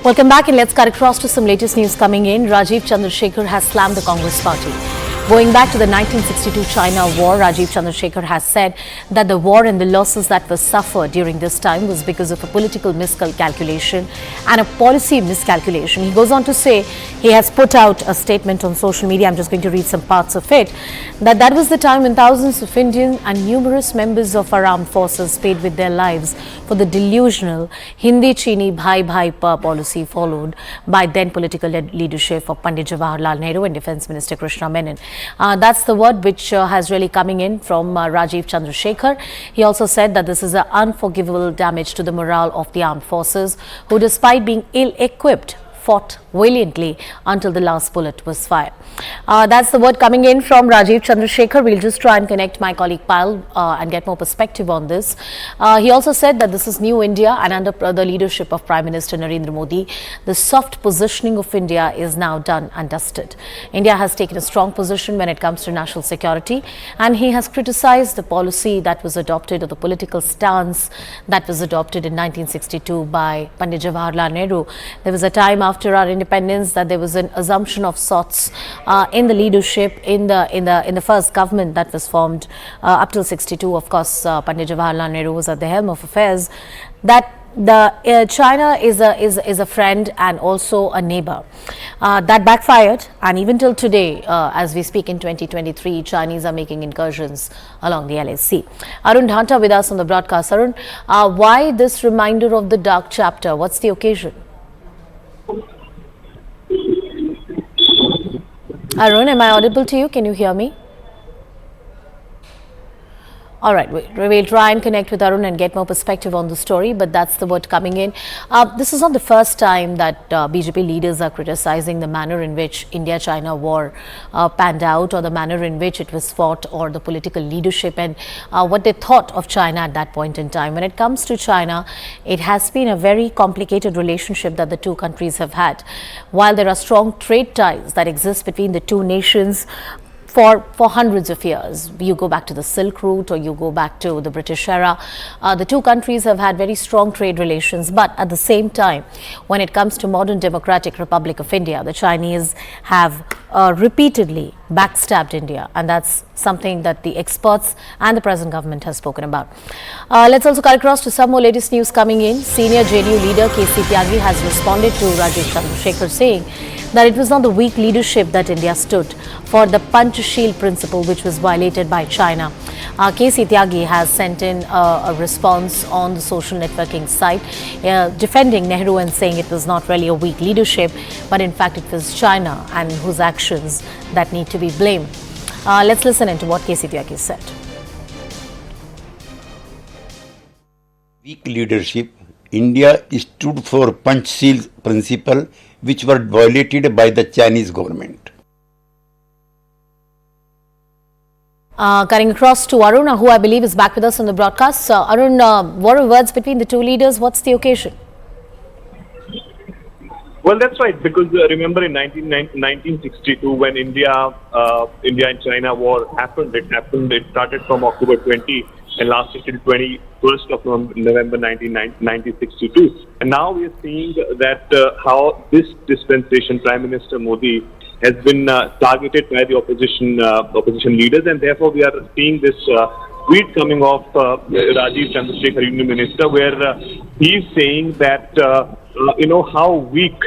Welcome back, and let's cut across to some latest news coming in. Rajeev Chandrasekhar has slammed the Congress party. Going back to the 1962 China war, Rajeev Chandrasekhar has said that the war and the losses that were suffered during this time was because of a political miscalculation and a policy miscalculation. He goes on to say, he has put out a statement on social media, I'm just going to read some parts of it, that was the time when thousands of Indian and numerous members of our armed forces paid with their lives for the delusional Hindi Chini Bhai Bhai Pa policy followed by then political leadership of Pandit Jawaharlal Nehru and Defence Minister Krishna Menon. That's the word which has really coming in from Rajeev Chandrasekhar. He also said that this is an unforgivable damage to the morale of the armed forces, who despite being ill-equipped fought valiantly until the last bullet was fired. That's the word coming in from Rajeev Chandrasekhar. We'll just try and connect my colleague Payal and get more perspective on this. He also said that this is new India, and under the leadership of Prime Minister Narendra Modi, the soft positioning of India is now done and dusted. India has taken a strong position when it comes to national security, and he has criticized the policy that was adopted, or the political stance that was adopted in 1962 by Pandit Jawaharlal Nehru. There was a time after our independence that there was an assumption of sorts in the leadership in the first government that was formed up till 62. Of course, Pandit Jawaharlal Nehru was at the helm of affairs. That China is a friend and also a neighbor. That backfired, and even till today, as we speak in 2023, Chinese are making incursions along the LAC. Arun Dhanta with us on the broadcast. Arun, why this reminder of the dark chapter? What's the occasion? Arun, am I audible to you? Can you hear me? All right, we'll try and connect with Arun and get more perspective on the story, but that's the word coming in. This is not the first time that BJP leaders are criticizing the manner in which India-China war panned out, or the manner in which it was fought, or the political leadership and what they thought of China at that point in time. When it comes to China, it has been a very complicated relationship that the two countries have had. While there are strong trade ties that exist between the two nations, for hundreds of years. You go back to the Silk Route, or you go back to the British era. The two countries have had very strong trade relations, but at the same time, when it comes to modern Democratic Republic of India, the Chinese have repeatedly backstabbed India, and that's something that the experts and the present government has spoken about. Let's also cut across to some more latest news coming in. Senior JDU leader K.C. Tyagi has responded to Rajeev Chandrasekhar, saying that it was not the weak leadership that India stood for the Panchashil principle, which was violated by China. K.C. Tyagi has sent in a response on the social networking site, defending Nehru and saying it was not really a weak leadership, but in fact it was China and whose actions that need to be blamed. Let's listen into what K.C. Tyagi said. Weak leadership. India stood for Panchashil principle, which were violated by the Chinese government. Cutting across to Arun, who I believe is back with us on the broadcast. Arun, what are words between the two leaders? What's the occasion? Well, that's right, because remember in 1962, when India and China war happened, it started from October 20 and lasted till 21st of November 1962. And now we are seeing that how this dispensation, Prime Minister Modi, has been targeted by the opposition leaders, and therefore we are seeing this tweet coming off Rajeev Chandrasekhar, Union Minister, where he is saying that how weak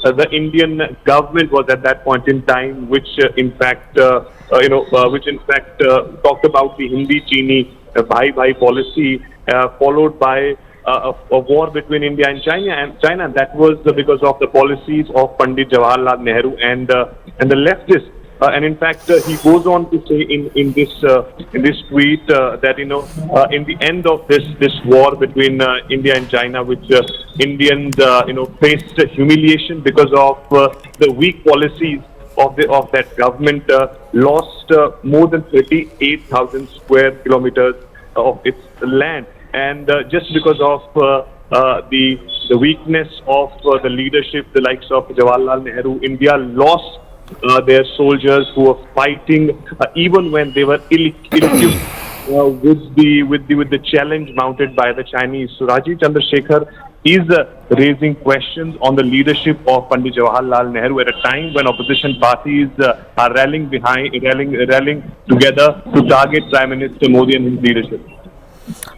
the Indian government was at that point in time, which in fact talked about the Hindi Chini Bhai Bhai policy, followed by a war between India and China. That was because of the policies of Pandit Jawaharlal Nehru and the leftists. And in fact, he goes on to say in this tweet that in the end of this war between India and China, which Indians faced humiliation because of the weak policies of that government, lost more than 38,000 square kilometers of its land, and just because of the weakness of the leadership, the likes of Jawaharlal Nehru, India lost their soldiers who were fighting even when they were ill-equipped with the challenge mounted by the Chinese. So Rajeev Chandrasekhar is raising questions on the leadership of Pandit Jawaharlal Nehru at a time when opposition parties are rallying together to target Prime Minister Modi and his leadership.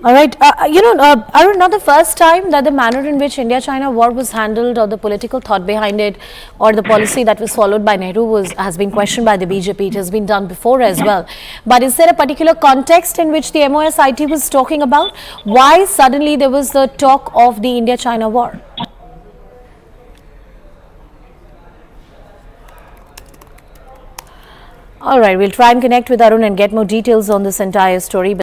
All right. Arun, not the first time that the manner in which India-China war was handled, or the political thought behind it, or the policy that was followed by Nehru has been questioned by the BJP. It has been done before as well. But is there a particular context in which the MOSIT was talking about? Why suddenly there was the talk of the India-China war? All right, we'll try and connect with Arun and get more details on this entire story.